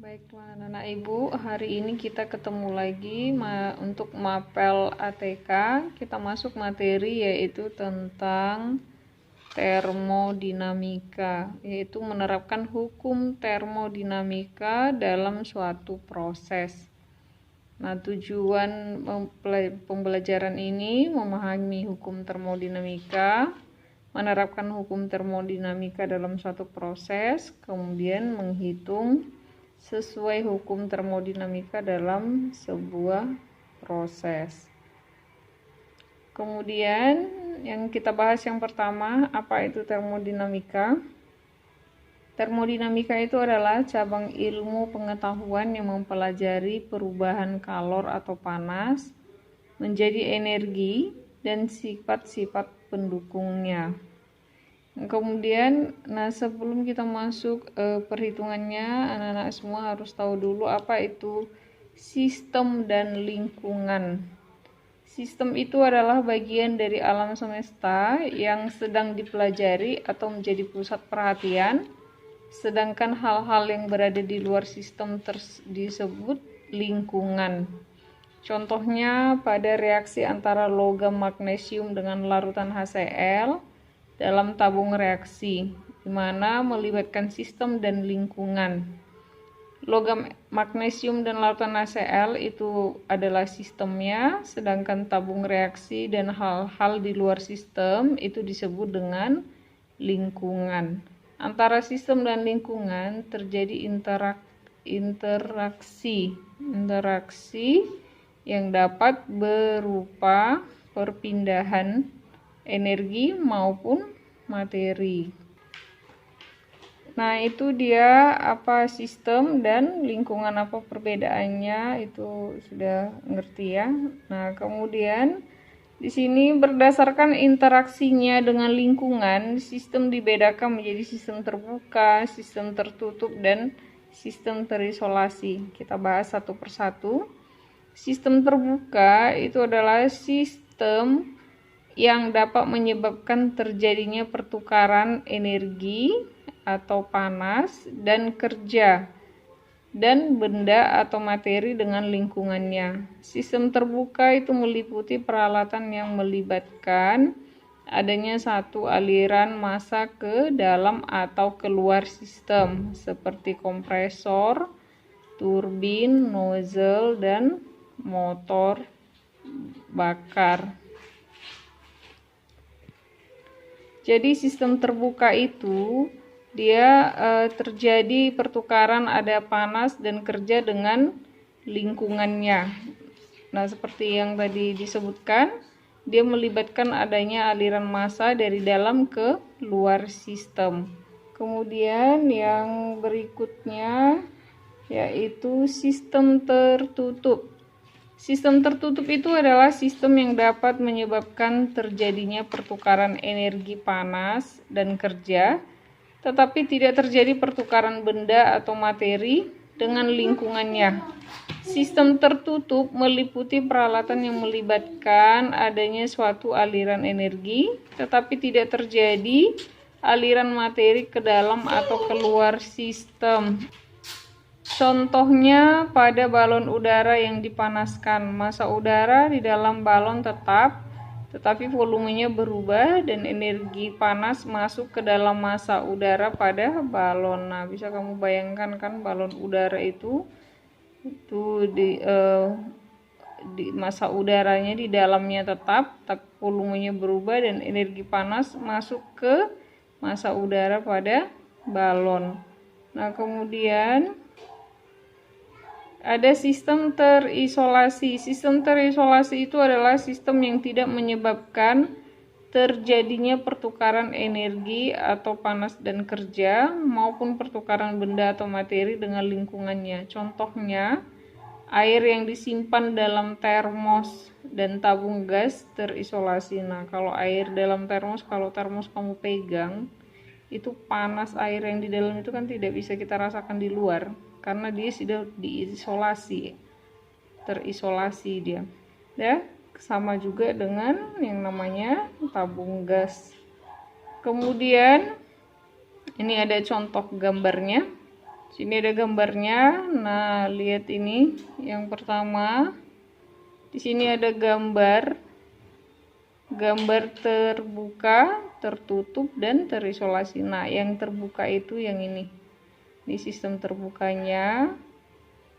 Baiklah anak-anak ibu, hari ini kita ketemu lagi untuk mapel ATK. Kita masuk materi yaitu tentang termodinamika, yaitu menerapkan hukum termodinamika dalam suatu proses. Nah, tujuan pembelajaran ini memahami hukum termodinamika, menerapkan hukum termodinamika dalam suatu proses, kemudian menghitung sesuai hukum termodinamika dalam sebuah proses. Kemudian yang kita bahas yang pertama, apa itu termodinamika? Termodinamika itu adalah cabang ilmu pengetahuan yang mempelajari perubahan kalor atau panas menjadi energi dan sifat-sifat pendukungnya. Kemudian, sebelum kita masuk perhitungannya, anak-anak semua harus tahu dulu apa itu sistem dan lingkungan. Sistem itu adalah bagian dari alam semesta yang sedang dipelajari atau menjadi pusat perhatian, sedangkan hal-hal yang berada di luar sistem disebut lingkungan. Contohnya pada reaksi antara logam magnesium dengan larutan HCl dalam tabung reaksi, di mana melibatkan sistem dan lingkungan. Logam magnesium dan larutan HCl itu adalah sistemnya, sedangkan tabung reaksi dan hal-hal di luar sistem itu disebut dengan lingkungan. Antara sistem dan lingkungan terjadi interaksi yang dapat berupa perpindahan energi maupun materi. Nah, itu dia apa sistem dan lingkungan, apa perbedaannya, itu sudah ngerti ya. Nah, kemudian di sini berdasarkan interaksinya dengan lingkungan, sistem dibedakan menjadi sistem terbuka, sistem tertutup, dan sistem terisolasi. Kita bahas satu persatu. Sistem terbuka itu adalah sistem yang dapat menyebabkan terjadinya pertukaran energi atau panas dan kerja dan benda atau materi dengan lingkungannya. Sistem terbuka itu meliputi peralatan yang melibatkan adanya satu aliran massa ke dalam atau keluar sistem, seperti kompresor, turbin, nozzle, dan motor bakar. Jadi sistem terbuka itu dia terjadi pertukaran ada panas dan kerja dengan lingkungannya. Nah, seperti yang tadi disebutkan, dia melibatkan adanya aliran massa dari dalam ke luar sistem. Kemudian yang berikutnya yaitu sistem tertutup. Sistem tertutup itu adalah sistem yang dapat menyebabkan terjadinya pertukaran energi panas dan kerja, tetapi tidak terjadi pertukaran benda atau materi dengan lingkungannya. Sistem tertutup meliputi peralatan yang melibatkan adanya suatu aliran energi, tetapi tidak terjadi aliran materi ke dalam atau keluar sistem. Contohnya pada balon udara yang dipanaskan, massa udara di dalam balon tetap, tetapi volumenya berubah dan energi panas masuk ke dalam massa udara pada balon. Nah, bisa kamu bayangkan kan balon udara itu di massa udaranya di dalamnya tetap, tapi volumenya berubah dan energi panas masuk ke massa udara pada balon. Nah, kemudian ada sistem terisolasi. Sistem terisolasi itu adalah sistem yang tidak menyebabkan terjadinya pertukaran energi atau panas dan kerja maupun pertukaran benda atau materi dengan lingkungannya. Contohnya, air yang disimpan dalam termos dan tabung gas terisolasi. Nah, kalau air dalam termos, kalau termos kamu pegang, itu panas air yang di dalam itu kan tidak bisa kita rasakan di luar, karena dia sudah diisolasi, terisolasi dia. Ya, sama juga dengan yang namanya tabung gas. Kemudian ini ada contoh gambarnya. Sini ada gambarnya. Nah, lihat ini. Yang pertama, di sini ada gambar terbuka, tertutup, dan terisolasi. Nah, yang terbuka itu yang ini. Ini sistem terbukanya.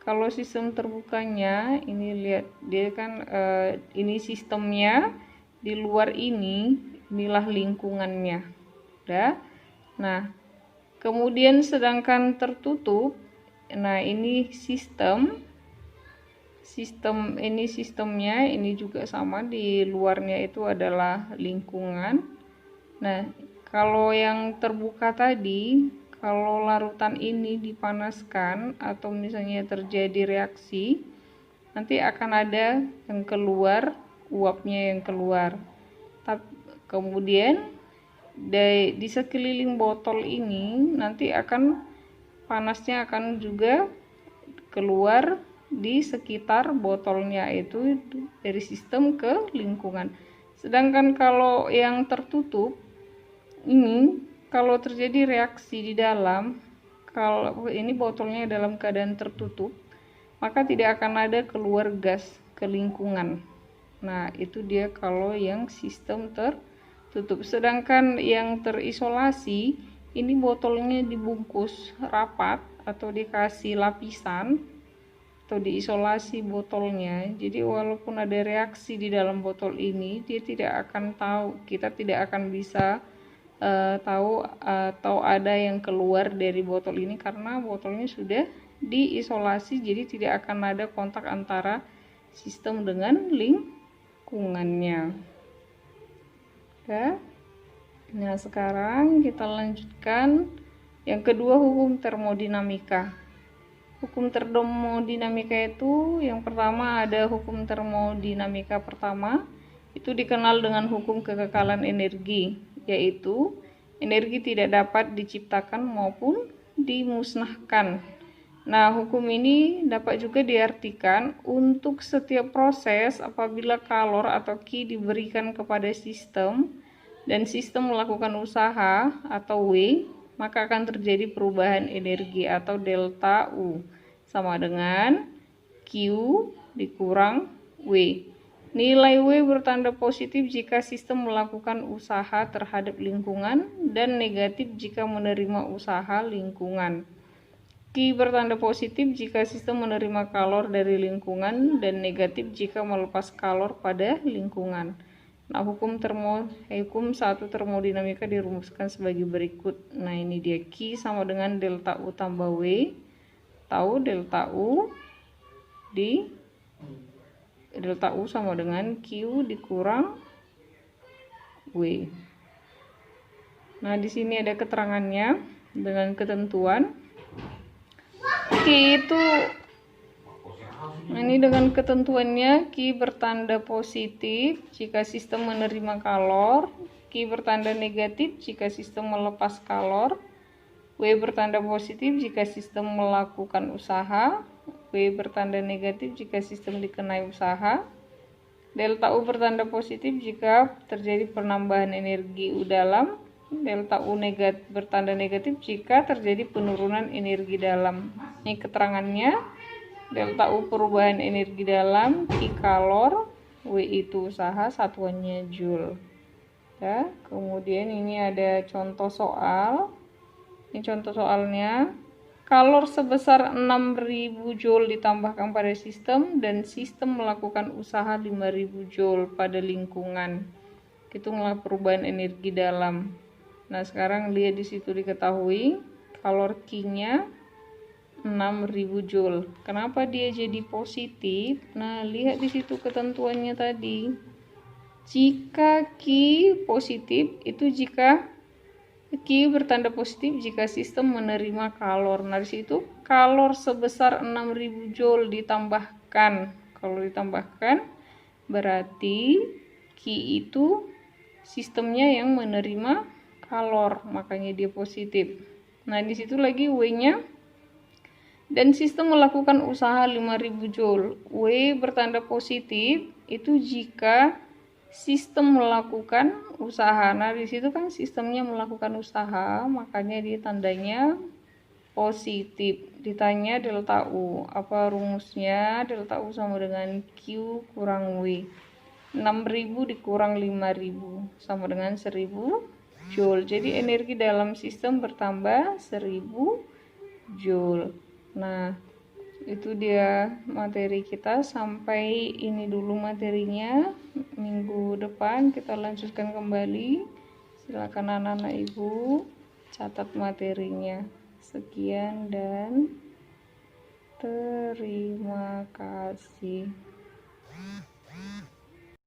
Kalau sistem terbukanya, ini lihat dia kan ini sistemnya, di luar ini, inilah lingkungannya. Udah. Nah, kemudian sedangkan tertutup, nah ini ini sistemnya, ini juga sama, di luarnya itu adalah lingkungan. Nah, kalau yang terbuka tadi, kalau larutan ini dipanaskan atau misalnya terjadi reaksi, nanti akan ada yang keluar, uapnya yang keluar. Kemudian di sekeliling botol ini nanti akan panasnya akan juga keluar di sekitar botolnya, itu dari sistem ke lingkungan. Sedangkan kalau yang tertutup ini, kalau terjadi reaksi di dalam, kalau ini botolnya dalam keadaan tertutup, maka tidak akan ada keluar gas ke lingkungan. Nah, itu dia kalau yang sistem tertutup. Sedangkan yang terisolasi, ini botolnya dibungkus rapat atau dikasih lapisan atau diisolasi botolnya. Jadi walaupun ada reaksi di dalam botol ini, dia tidak akan tahu, kita tidak akan bisa tahu atau ada yang keluar dari botol ini karena botolnya sudah diisolasi, jadi tidak akan ada kontak antara sistem dengan lingkungannya. Ya. Nah, sekarang kita lanjutkan yang kedua, hukum termodinamika. Hukum termodinamika itu yang pertama ada hukum termodinamika pertama, itu dikenal dengan hukum kekekalan energi, yaitu energi tidak dapat diciptakan maupun dimusnahkan. Nah, hukum ini dapat juga diartikan untuk setiap proses apabila kalor atau Q diberikan kepada sistem dan sistem melakukan usaha atau W, maka akan terjadi perubahan energi atau delta U sama dengan Q dikurang W. Nilai W bertanda positif jika sistem melakukan usaha terhadap lingkungan dan negatif jika menerima usaha lingkungan. Q bertanda positif jika sistem menerima kalor dari lingkungan dan negatif jika melepas kalor pada lingkungan. Nah, hukum satu termodinamika dirumuskan sebagai berikut. Nah, ini dia, Q sama dengan delta U tambah W. Tahu delta U sama dengan Q dikurang W. Nah, di sini ada keterangannya dengan ketentuan. Q itu, ini dengan ketentuannya, Q bertanda positif jika sistem menerima kalor, Q bertanda negatif jika sistem melepas kalor, W bertanda positif jika sistem melakukan usaha, W bertanda negatif jika sistem dikenai usaha, delta U bertanda positif jika terjadi penambahan energi U dalam, delta U bertanda negatif jika terjadi penurunan energi dalam. Ini keterangannya, delta U perubahan energi dalam, Q kalor, W itu usaha, satuannya joule. Ya, kemudian ini ada contoh soal. Ini contoh soalnya, kalor sebesar 6000 joule ditambahkan pada sistem dan sistem melakukan usaha 5000 joule pada lingkungan. Hitunglah perubahan energi dalam. Nah, sekarang lihat di situ diketahui kalor Q-nya 6000 joule. Kenapa dia jadi positif? Nah, lihat di situ ketentuannya tadi. Jika Q positif itu jika Q bertanda positif jika sistem menerima kalor. Nah, di situ kalor sebesar 6000 joule ditambahkan. Kalau ditambahkan berarti Q itu sistemnya yang menerima kalor, makanya dia positif. Nah, di situ lagi W-nya, dan sistem melakukan usaha 5000 joule. W bertanda positif itu jika sistem melakukan usaha. Nah, di situ kan sistemnya melakukan usaha, makanya dia tandanya positif. Ditanya delta U, apa rumusnya? Delta U sama dengan Q kurang W. 6.000 dikurang 5.000 sama dengan 1000 Joule. Jadi energi dalam sistem bertambah 1000 Joule. Nah, itu dia materi kita. Sampai ini dulu materinya. Minggu depan kita lanjutkan kembali. Silakan anak-anak ibu catat materinya. Sekian dan terima kasih.